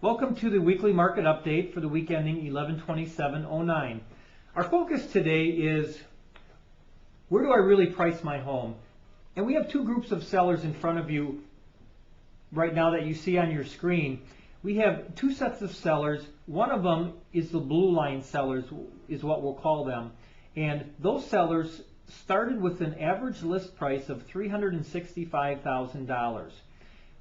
Welcome to the weekly market update for the week ending 11/27/09. Our focus today is where do I really price my home? And we have two groups of sellers in front of you right now that you see on your screen. We have two sets of sellers. One of them is the blue line sellers, is what we'll call them. And those sellers started with an average list price of $365,000.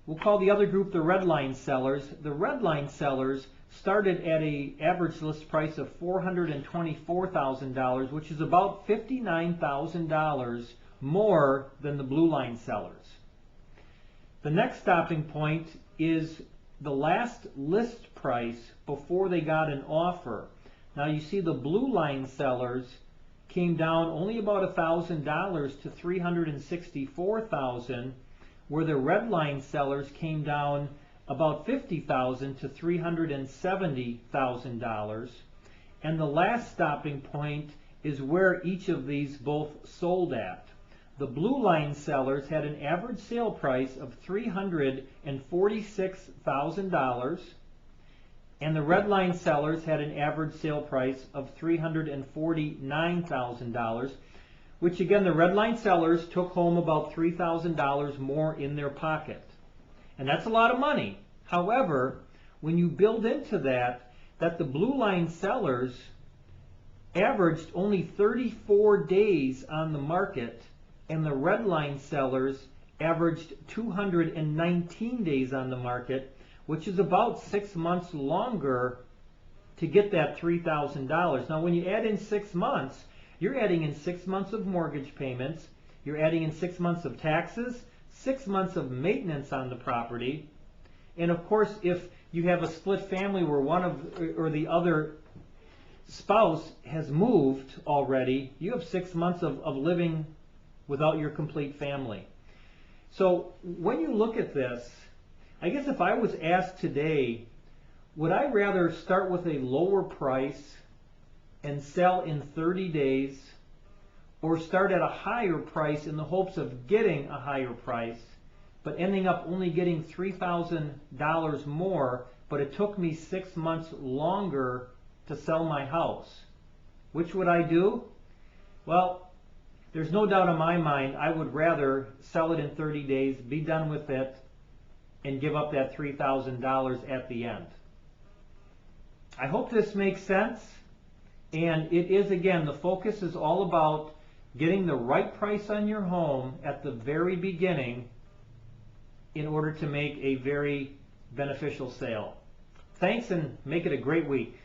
We'll call the other group the red line sellers. The red line sellers started at an average list price of $424,000, which is about $59,000 more than the blue line sellers. The next stopping point is the last list price before they got an offer. Now you see the blue line sellers came down only about $1,000 to $364,000, where the red line sellers came down about $50,000 to $370,000. And the last stopping point is where each of these both sold at. The blue line sellers had an average sale price of $346,000, and the red line sellers had an average sale price of $349,000, which again, the red line sellers took home about $3,000 more in their pocket. And that's a lot of money. However, when you build into that the blue line sellers averaged only 34 days on the market, and the red line sellers averaged 219 days on the market, which is about 6 months longer to get that $3,000. Now, when you add in 6 months, you're adding in 6 months of mortgage payments, you're adding in 6 months of taxes, 6 months of maintenance on the property, and of course, if you have a split family where one of or the other spouse has moved already, you have 6 months of living without your complete family. So when you look at this, I guess if I was asked today, would I rather start with a lower price and sell in 30 days, or start at a higher price in the hopes of getting a higher price, but ending up only getting $3,000 more, but it took me 6 months longer to sell my house? Which would I do? Well, there's no doubt in my mind I would rather sell it in 30 days, be done with it, and give up that $3,000 at the end. I hope this makes sense. And it is, again, the focus is all about getting the right price on your home at the very beginning in order to make a very beneficial sale. Thanks, and make it a great week.